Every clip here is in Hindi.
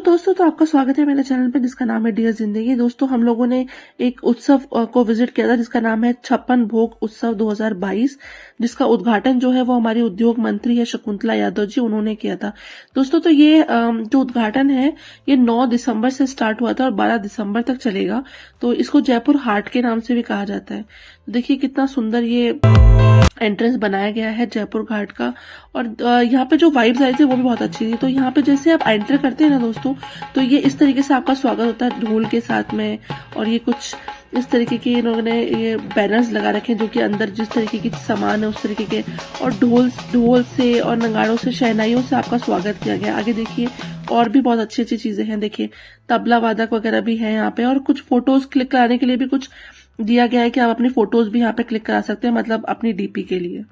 दोस्तों, तो आपका स्वागत है मेरे चैनल पे जिसका नाम है डियर जिंदगी। दोस्तों, हम लोगों ने एक उत्सव को विजिट किया था जिसका नाम है छप्पन भोग उत्सव 2022, जिसका उद्घाटन जो है वो हमारी उद्योग मंत्री है शकुंतला यादव जी, उन्होंने किया था। दोस्तों, तो ये जो उद्घाटन है ये 9 दिसंबर से स्टार्ट हुआ था और 12 दिसंबर तक चलेगा। तो इसको जयपुर हाट के नाम से भी कहा जाता है। तो देखिए कितना सुंदर ये एंट्रेंस बनाया गया है जयपुर घाट का। और यहाँ पे जो वाइब्स आई थी वो भी बहुत अच्छी थी। तो यहाँ पे जैसे आप एंटर करते हैं ना दोस्तों, तो ये इस तरीके से आपका स्वागत होता है ढोल के साथ में। और ये कुछ इस तरीके के इन्होंने ये बैनर्स लगा रखे हैं जो कि अंदर जिस तरीके की सामान है उस तरीके के, और ढोल से और नगाड़ों से शहनाइयों से आपका स्वागत किया गया। आगे देखिए और भी बहुत अच्छी अच्छी चीजें हैं। देखिए तबला वादक वगैरह भी है यहाँ पे, और कुछ फोटोज क्लिक कराने के लिए भी कुछ दिया गया है कि आप अपनी फोटोज भी यहाँ पे क्लिक करा सकते हैं, मतलब अपनी डीपी के लिए।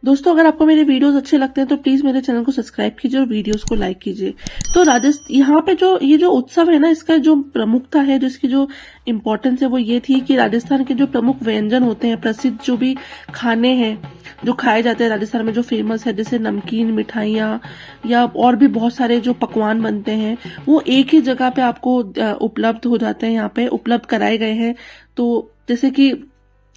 दोस्तों, अगर आपको मेरे वीडियोस अच्छे लगते हैं तो प्लीज मेरे चैनल को सब्सक्राइब कीजिए और वीडियोस को लाइक कीजिए। तो यहाँ पे जो ये जो उत्सव है ना, इसका जो प्रमुखता है, जिसकी जो इम्पोर्टेंस है वो ये थी कि राजस्थान के जो प्रमुख व्यंजन होते हैं, प्रसिद्ध जो भी खाने हैं जो खाए जाते हैं राजस्थान में, जो फेमस है, जैसे नमकीन, मिठाइयाँ या और भी बहुत सारे जो पकवान बनते हैं, वो एक ही जगह पे आपको उपलब्ध हो जाते हैं, यहाँ पे उपलब्ध कराए गए हैं। तो जैसे कि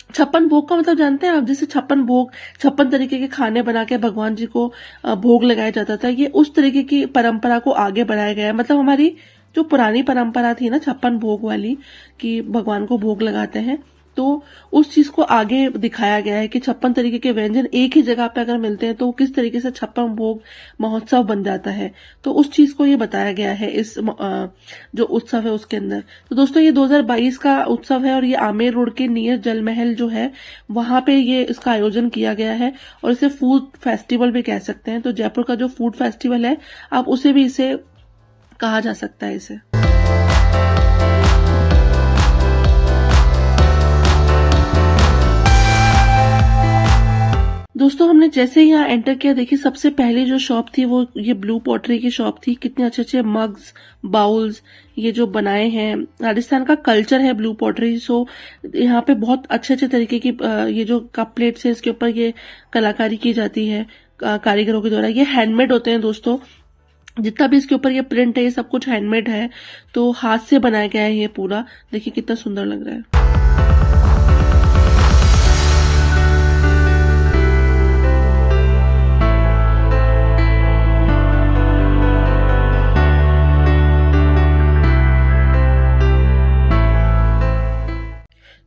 छप्पन भोग का मतलब जानते हैं आप, जैसे छप्पन भोग 56 तरीके के खाने बना के भगवान जी को भोग लगाया जाता था। ये उस तरीके की परंपरा को आगे बढ़ाया गया है। मतलब हमारी जो पुरानी परंपरा थी ना छप्पन भोग वाली, कि भगवान को भोग लगाते हैं, तो उस चीज को आगे दिखाया गया है कि 56 तरीके के व्यंजन एक ही जगह पे अगर मिलते हैं तो किस तरीके से छप्पन भोग महोत्सव बन जाता है। तो उस चीज को ये बताया गया है इस जो उत्सव है उसके अंदर। तो दोस्तों, ये 2022 का उत्सव है और ये आमेर रोड के नियर जल महल जो है वहां पे ये इसका आयोजन किया गया है, और इसे फूड फेस्टिवल भी कह सकते हैं। तो जयपुर का जो फूड फेस्टिवल है, आप उसे भी इसे कहा जा सकता है इसे। दोस्तों, हमने जैसे ही यहाँ एंटर किया, देखिए सबसे पहले जो शॉप थी वो ये ब्लू पॉटरी की शॉप थी। कितने अच्छे अच्छे मग्स, बाउल्स ये जो बनाए हैं, राजस्थान का कल्चर है ब्लू पॉटरी। सो यहाँ पे बहुत अच्छे अच्छे तरीके की ये जो कप प्लेट्स है, इसके ऊपर ये कलाकारी की जाती है कारीगरों के द्वारा। ये हैंडमेड होते हैं दोस्तों, जितना भी इसके ऊपर ये प्रिंट है ये सब कुछ हैंडमेड है। तो हाथ से बनाया गया है ये पूरा। देखिए कितना सुंदर लग रहा है।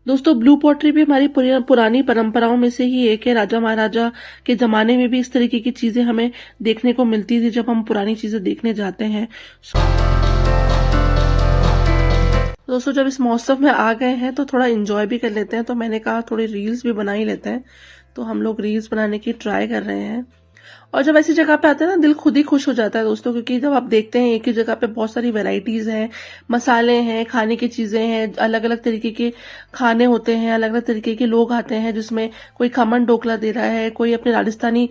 दोस्तों, ब्लू पॉटरी भी हमारी पुरानी परंपराओं में से ही एक है। राजा महाराजा के जमाने में भी इस तरीके की चीजें हमें देखने को मिलती थी जब हम पुरानी चीजें देखने जाते हैं। दोस्तों, जब इस मौसम में आ गए हैं तो थोड़ा एंजॉय भी कर लेते हैं, तो मैंने कहा थोड़ी रील्स भी बना ही लेते हैं। तो हम लोग रील्स बनाने की ट्राई कर रहे हैं। और जब ऐसी जगह पे आते हैं ना, दिल खुद ही खुश हो जाता है दोस्तों, क्योंकि जब आप देखते हैं एक ही जगह पे बहुत सारी वैरायटीज हैं, मसाले हैं, खाने की चीजें हैं, अलग अलग तरीके के खाने होते हैं, अलग अलग तरीके के लोग आते हैं, जिसमें कोई खमन ढोकला दे रहा है, कोई अपने राजस्थानी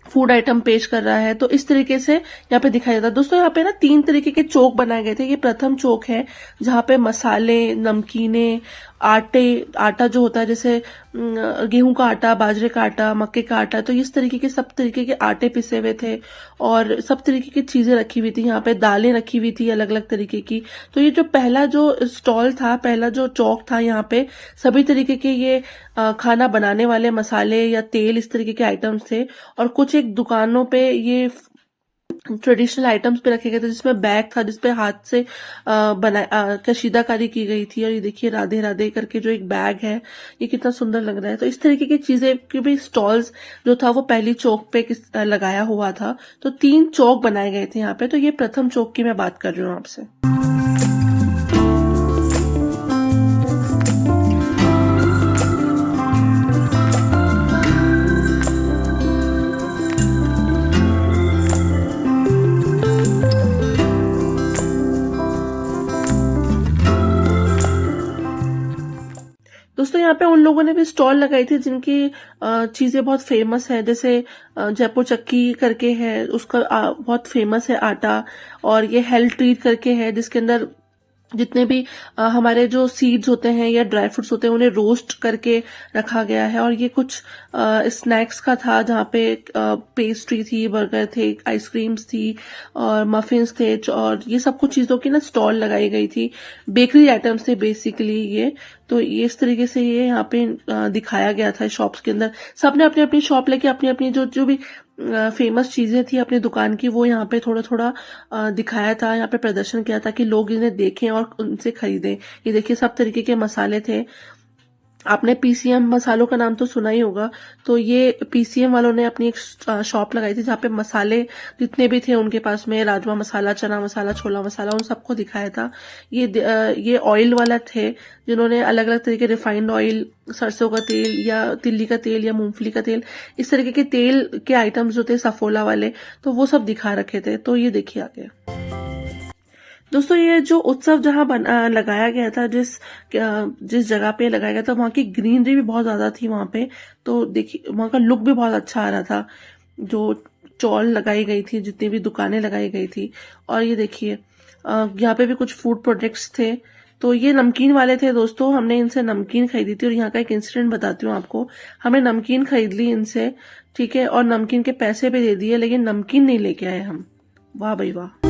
फूड आइटम पेश कर रहा है। तो इस तरीके से यहाँ पे दिखाया जाता है। दोस्तों, यहाँ पे ना 3 तरीके के चौक बनाए गए थे। ये प्रथम चौक है जहाँ पे मसाले, नमकीने, आटा जो होता है, जैसे गेहूं का आटा, बाजरे का आटा, मक्के का आटा, तो इस तरीके के सब तरीके के आटे पिसे हुए थे और सब तरीके की चीजें रखी हुई थी। यहाँ पे दालें रखी हुई थी अलग अलग तरीके की। तो ये जो पहला जो स्टॉल था, पहला जो चौक था, यहाँ पे सभी तरीके के ये खाना बनाने वाले मसाले या तेल, इस तरीके के आइटम्स थे। और कुछ एक दुकानों पे ये ट्रेडिशनल आइटम्स पे रखे गए थे, जिसमें बैग था जिसपे हाथ से कशीदाकारी की गई थी। और ये देखिए राधे राधे करके जो एक बैग है, ये कितना सुंदर लग रहा है। तो इस तरीके की चीजें के भी स्टॉल्स जो था वो पहली चौक पे लगाया हुआ था। तो 3 चौक बनाए गए थे यहाँ पे। तो ये प्रथम चौक की मैं बात कर रही हूँ आपसे। दोस्तों, यहाँ पे उन लोगों ने भी स्टॉल लगाई थी जिनकी चीजें बहुत फेमस है, जैसे जयपुर चक्की करके है, उसका बहुत फेमस है आटा। और ये हेल्थ ट्रीट करके है जिसके अंदर जितने भी हमारे जो सीड्स होते हैं या ड्राई फ्रूट्स होते हैं उन्हें रोस्ट करके रखा गया है। और ये कुछ स्नैक्स का था जहाँ पे पेस्ट्री थी, बर्गर थे, आइसक्रीम्स थी और मफिन्स थे, और ये सब कुछ चीज़ों की ना स्टॉल लगाई गई थी। बेकरी आइटम्स थे बेसिकली ये। तो ये इस तरीके से ये यहाँ पे दिखाया गया था शॉप्स के अंदर। सबने अपनी अपनी शॉप लेके अपनी अपनी जो जो भी फेमस चीजें थी अपनी दुकान की वो यहाँ पे थोड़ा थोड़ा दिखाया था, यहाँ पे प्रदर्शन किया था कि लोग इन्हें देखें और उनसे खरीदें। ये देखिए सब तरीके के मसाले थे। आपने पीसीएम मसालों का नाम तो सुना ही होगा। तो ये पीसीएम वालों ने अपनी एक शॉप लगाई थी जहाँ पे मसाले जितने भी थे उनके पास में, राजमा मसाला, चना मसाला, छोला मसाला, उन सबको दिखाया था। ये ऑयल वाला थे जिन्होंने अलग अलग तरीके रिफाइंड ऑयल, सरसों का तेल या तिल्ली का तेल या मूंगफली का तेल, इस तरीके के तेल के आइटम्स जो थे सफोला वाले, तो वो सब दिखा रखे थे। तो ये देखिए आगे दोस्तों, ये जो उत्सव जहाँ लगाया गया था, जिस जगह पे लगाया गया था वहाँ की ग्रीनरी भी बहुत ज्यादा थी वहाँ पे। तो देखिए वहाँ का लुक भी बहुत अच्छा आ रहा था। जो चौल लगाई गई थी, जितनी भी दुकानें लगाई गई थी। और ये देखिए यहाँ पे भी कुछ फूड प्रोडक्ट्स थे। तो ये नमकीन वाले थे दोस्तों, हमने इनसे नमकीन खरीदी थी। और यहाँ का एक इंसिडेंट बताती हूँ आपको। हमने नमकीन खरीद ली इनसे, ठीक है, और नमकीन के पैसे भी दे दिए, लेकिन नमकीन नहीं लेके आए हम। वाह भाई वाह।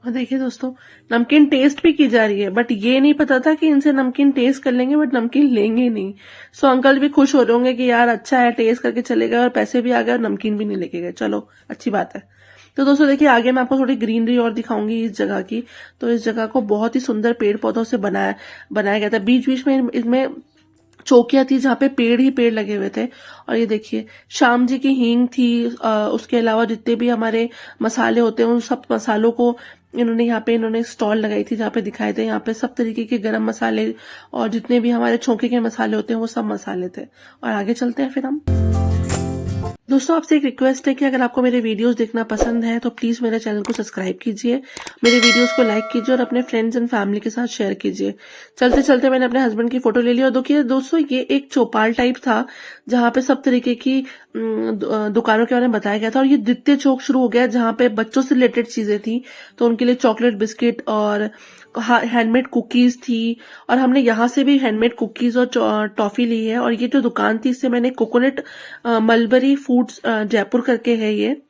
और देखिए दोस्तों, नमकीन टेस्ट भी की जा रही है, बट ये नहीं पता था कि इनसे नमकीन टेस्ट कर लेंगे बट नमकीन लेंगे नहीं। सो अंकल भी खुश हो रहे होंगे कि यार अच्छा है, टेस्ट करके चले गए और पैसे भी आ गए और नमकीन भी नहीं लेके गए। चलो अच्छी बात है। तो दोस्तों देखिए आगे मैं आपको थोड़ी ग्रीनरी और दिखाऊंगी इस जगह की। तो इस जगह को बहुत ही सुंदर पेड़ पौधों से बनाया गया था। बीच बीच में इसमें चौकियां थी जहाँ पे पेड़ ही पेड़ लगे हुए थे। और ये देखिए श्याम जी की हींग थी। उसके अलावा जितने भी हमारे मसाले होते हैं उन सब मसालों को इन्होंने स्टॉल लगाई थी जहाँ पे दिखाए थे। यहाँ पे सब तरीके के गरम मसाले और जितने भी हमारे छोंके के मसाले होते हैं वो सब मसाले थे। और आगे चलते हैं फिर हम। दोस्तों आपसे एक रिक्वेस्ट है कि अगर आपको मेरे वीडियोस देखना पसंद है तो प्लीज मेरे चैनल को सब्सक्राइब कीजिए, मेरे वीडियोस को लाइक कीजिए और अपने फ्रेंड्स एंड फैमिली के साथ शेयर कीजिए। चलते चलते मैंने अपने हस्बैंड की फोटो ले ली। और देखिए दोस्तों, ये एक चौपाल टाइप था जहाँ पे सब तरीके की दुकानों के बारे में बताया गया था। और ये द्वितीय चौक शुरू हो गया जहाँ पे बच्चों से रिलेटेड चीजें थी। तो उनके लिए चॉकलेट, बिस्किट और हैंडमेड कुकीज थी। और हमने यहाँ से भी हैंडमेड कुकीज और टॉफी ली है। और ये जो दुकान थी इससे मैंने कोकोनट मलबरी फूड्स जयपुर करके है ये,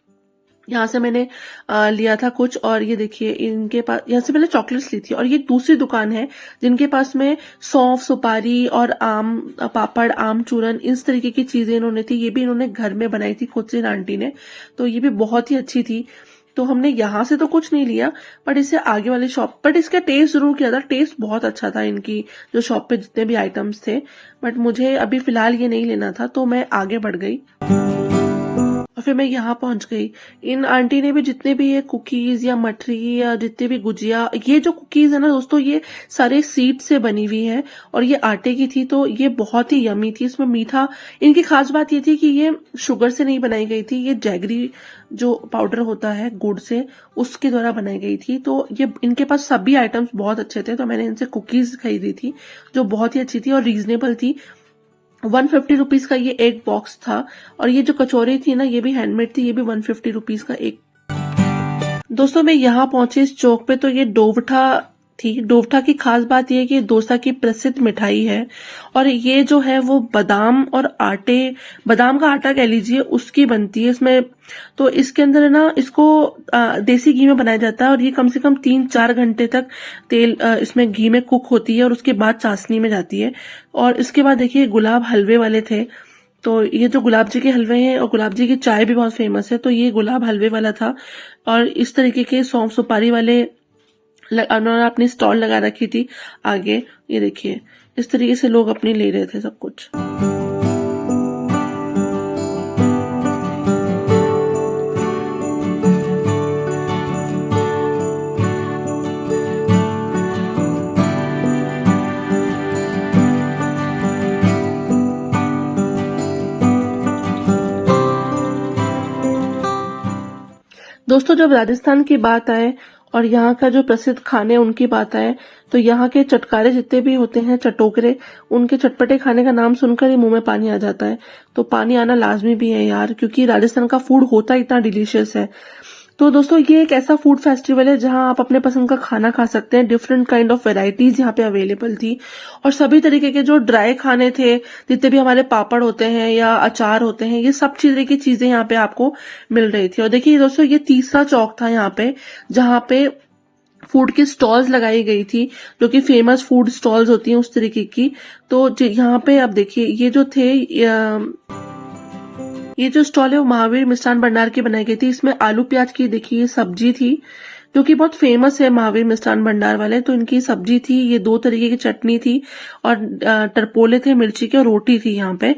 यहाँ से मैंने लिया था कुछ। और ये देखिए इनके पास, यहाँ से मैंने चॉकलेट्स ली थी। और ये दूसरी दुकान है जिनके पास में सौंफ, सुपारी और आम पापड़, आम चूरन, इस तरीके की चीजें इन्होंने थी। ये भी इन्होंने घर में बनाई थी खुद से आंटी ने। तो ये भी बहुत ही अच्छी थी। तो हमने यहाँ से तो कुछ नहीं लिया, बट इससे आगे वाली शॉप, बट इसका टेस्ट जरूर किया था। टेस्ट बहुत अच्छा था इनकी जो शॉप पे जितने भी आइटम्स थे। बट मुझे अभी फिलहाल ये नहीं लेना था तो मैं आगे बढ़ गई और फिर मैं यहाँ पहुंच गई। इन आंटी ने भी जितने भी ये कुकीज या मठरी या जितने भी गुजिया, ये जो कुकीज है ना दोस्तों, ये सारे सीड से बनी हुई है और ये आटे की थी। तो ये बहुत ही यमी थी। इसमें मीठा, इनकी खास बात ये थी कि ये शुगर से नहीं बनाई गई थी, ये जैगरी जो पाउडर होता है गुड़ से, उसके द्वारा बनाई गई थी। तो ये इनके पास सभी आइटम्स बहुत अच्छे थे। तो मैंने इनसे कुकीज खरीदी थी जो बहुत ही अच्छी थी और रीजनेबल थी। 150 रुपीज का ये एक बॉक्स था। और ये जो कचौरी थी ना, ये भी हैंडमेड थी, ये भी 150 रुपीज का एक। दोस्तों मैं यहाँ पहुंची इस चौक पे तो ये डोवठा थी। डोवठा की खास बात यह है कि डोसा की प्रसिद्ध मिठाई है। और ये जो है वो बादाम और आटे, बादाम का आटा कह लीजिए, उसकी बनती है इसमें। तो इसके अंदर ना इसको देसी घी में बनाया जाता है और ये कम से कम 3-4 घंटे तक तेल इसमें घी में कुक होती है और उसके बाद चाशनी में जाती है। और इसके बाद देखिए गुलाब हलवे वाले थे। तो ये जो गुलाब जी के हलवे हैं और गुलाब जी की चाय भी बहुत फेमस है, तो ये गुलाब हलवे वाला था। और इस तरीके के सौंफ सुपारी वाले उन्होंने अपनी स्टॉल लगा रखी थी आगे। ये देखिए इस तरीके से लोग अपनी ले रहे थे सब कुछ। दोस्तों जब राजस्थान की बात आए और यहाँ का जो प्रसिद्ध खाने उनकी बात आए, तो यहाँ के चटकारे जितने भी होते हैं, चटोकरे, उनके चटपटे खाने का नाम सुनकर ही मुंह में पानी आ जाता है। तो पानी आना लाजमी भी है यार, क्योंकि राजस्थान का फूड होता इतना डिलीशियस है। तो दोस्तों ये एक ऐसा फूड फेस्टिवल है जहां आप अपने पसंद का खाना खा सकते हैं। डिफरेंट काइंड ऑफ वेराइटीज यहाँ पे अवेलेबल थी और सभी तरीके के जो ड्राई खाने थे, जितने भी हमारे पापड़ होते हैं या अचार होते हैं, ये सब तरह की चीजें यहाँ पे आपको मिल रही थी। और देखिए दोस्तों, ये तीसरा चौक था यहाँ पे जहाँ पे फूड की स्टॉल्स लगाई गई थी, जो कि फेमस फूड स्टॉल्स होती हैं उस तरीके की। तो यहाँ पे आप देखिए, ये जो थे ये जो स्टॉल है वो महावीर मिष्ठान भंडार की बनाई गई थी। इसमें आलू प्याज की देखिए सब्जी थी, जो कि बहुत फेमस है महावीर मिष्ठान भंडार वाले। तो इनकी सब्जी थी, ये 2 तरीके की चटनी थी और टरपोले थे मिर्ची के और रोटी थी यहाँ पे।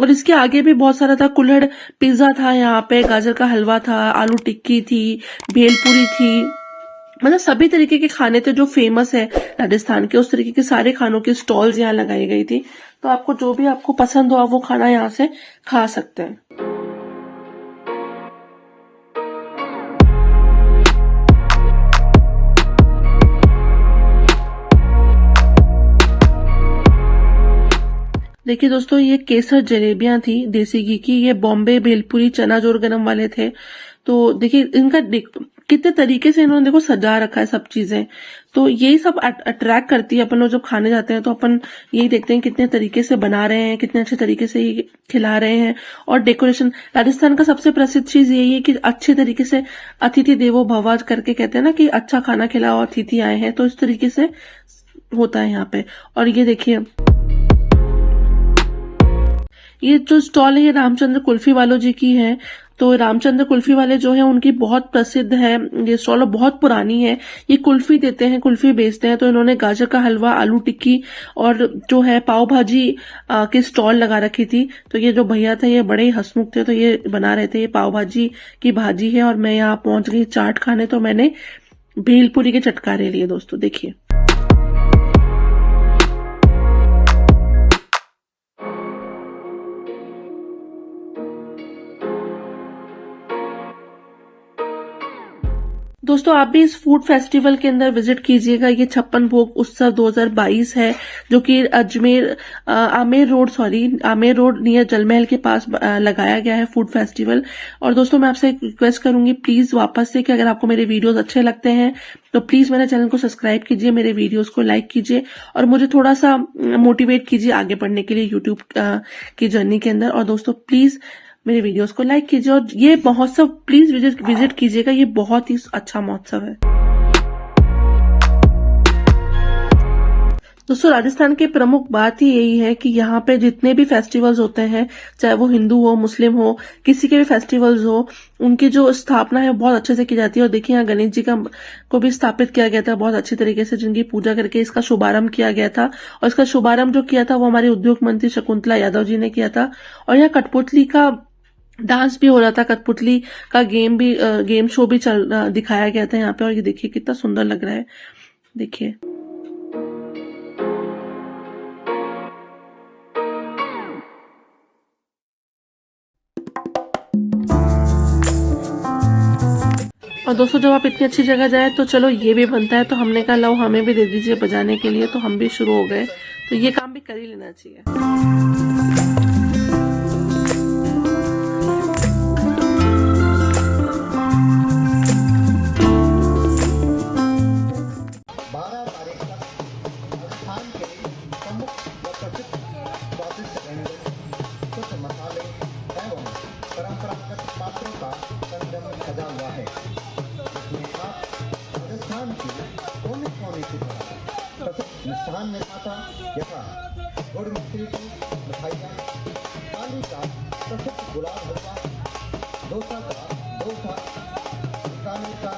और इसके आगे भी बहुत सारा था, कुल्हड़ पिज्जा था यहाँ पे, गाजर का हलवा था, आलू टिक्की थी, भेलपुरी थी, मतलब सभी तरीके के खाने थे जो फेमस है राजस्थान के, उस तरीके के सारे खानों की स्टॉल्स यहाँ लगाई गई थी। तो आपको जो भी आपको पसंद हो आप वो खाना यहाँ से खा सकते हैं। देखिए दोस्तों, ये केसर जलेबियां थी देसी घी की, ये बॉम्बे भेलपुरी चना जोर गरम वाले थे। तो देखिए इनका कितने तरीके से इन्होंने देखो सजा रखा है सब चीजें। तो यही सब अट्रैक्ट करती है। अपन लोग जब खाने जाते हैं तो अपन यही देखते हैं कितने तरीके से बना रहे हैं, कितने अच्छे तरीके से ये खिला रहे हैं। और डेकोरेशन, राजस्थान का सबसे प्रसिद्ध चीज यही है कि अच्छे तरीके से अतिथि देवो भव करके कहते हैं ना, कि अच्छा खाना खिलाओ, अतिथि आए हैं, तो इस तरीके से होता है यहाँ पे। और ये देखिए, ये जो स्टॉल है ये रामचंद्र कुल्फी वालों जी की है। तो रामचंद्र कुल्फी वाले जो है उनकी बहुत प्रसिद्ध है ये स्टॉल, बहुत पुरानी है। ये कुल्फी देते हैं, कुल्फी बेचते हैं। तो इन्होंने गाजर का हलवा, आलू टिक्की और जो है पाव भाजी की स्टॉल लगा रखी थी। तो ये जो भैया थे ये बड़े ही हंसमुख थे, तो ये बना रहे थे। ये पाव भाजी की भाजी है और मैं यहाँ पहुंच गई चाट खाने, तो मैंने भेलपुरी के चटकारे लिए दोस्तों, देखिए। दोस्तों आप भी इस फूड फेस्टिवल के अंदर विजिट कीजिएगा। ये 56 भोग उत्सव 2022 है, जो कि आमेर रोड नियर जलमहल के पास लगाया गया है फूड फेस्टिवल। और दोस्तों मैं आपसे एक रिक्वेस्ट करूंगी प्लीज वापस से, कि अगर आपको मेरे वीडियोस अच्छे लगते हैं तो प्लीज मेरे चैनल को सब्सक्राइब कीजिए, मेरे वीडियोस को लाइक कीजिए और मुझे थोड़ा सा मोटिवेट कीजिए आगे बढ़ने के लिए यूट्यूब की जर्नी के अंदर। और दोस्तों प्लीज मेरे वीडियोस को लाइक कीजिए और ये महोत्सव प्लीज विजिट कीजिएगा, ये बहुत ही अच्छा महोत्सव है। दोस्तों राजस्थान की प्रमुख बात ही यही है कि यहाँ पे जितने भी फेस्टिवल्स होते हैं, चाहे वो हिंदू हो, मुस्लिम हो, किसी के भी फेस्टिवल्स हो, उनकी जो स्थापना है वो बहुत अच्छे से की जाती है। और देखिए यहाँ गणेश जी को भी स्थापित किया गया था बहुत अच्छी तरीके से, जिनकी पूजा करके इसका शुभारंभ किया गया था। और इसका शुभारंभ जो किया था वो हमारे उद्योग मंत्री शकुंतला यादव जी ने किया था। और यहाँ कठपुतली का डांस भी हो रहा था, कठपुतली का गेम शो भी दिखाया गया था यहाँ पे। और ये देखिए कितना सुंदर लग रहा है, देखिए। और दोस्तों जब आप इतनी अच्छी जगह जाए तो चलो ये भी बनता है, तो हमने कहा लो हमें भी दे दीजिए बजाने के लिए, तो हम भी शुरू हो गए। तो ये काम भी कर ही लेना चाहिए। मिष्ठान निर्माता यथा गुड़ मिश्री की मिठाइयाँ, काली का प्रसिद्ध गुलाब हलवा, डोसा बीकानेर का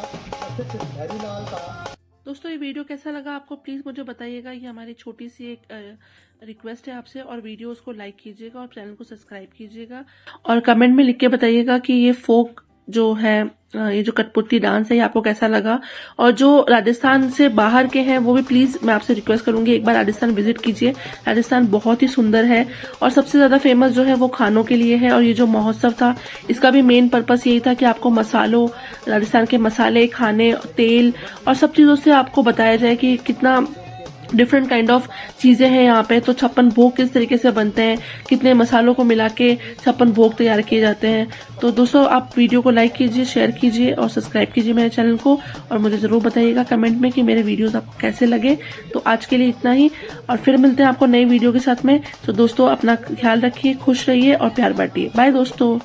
प्रसिद्ध हरीलाल का। दोस्तों ये वीडियो कैसा लगा आपको प्लीज मुझे बताइएगा। ये हमारी छोटी सी एक रिक्वेस्ट है आपसे। और वीडियोस को लाइक कीजिएगा और चैनल को सब्सक्राइब कीजिएगा और कमेंट में लिख के बताइएगा कि ये फोक जो है, ये जो कठपुतली डांस है, ये आपको कैसा लगा। और जो राजस्थान से बाहर के हैं वो भी प्लीज मैं आपसे रिक्वेस्ट करूंगी एक बार राजस्थान विजिट कीजिए। राजस्थान बहुत ही सुंदर है और सबसे ज्यादा फेमस जो है वो खानों के लिए है। और ये जो महोत्सव था इसका भी मेन पर्पस यही था कि आपको मसालों, राजस्थान के मसाले, खाने, तेल और सब चीजों से आपको बताया जाए कि कितना डिफरेंट काइंड ऑफ चीजें हैं यहाँ पे। तो छप्पन भोग किस तरीके से बनते हैं, कितने मसालों को मिला के छप्पन भोग तैयार किए जाते हैं। तो दोस्तों आप वीडियो को लाइक कीजिए, शेयर कीजिए और सब्सक्राइब कीजिए मेरे चैनल को, और मुझे जरूर बताइएगा कमेंट में कि मेरे वीडियोस आपको कैसे लगे। तो आज के लिए इतना ही, और फिर मिलते हैं आपको नई वीडियो के साथ में। तो दोस्तों अपना ख्याल रखिए, खुश रहिए और प्यार बांटिए। बाय दोस्तों।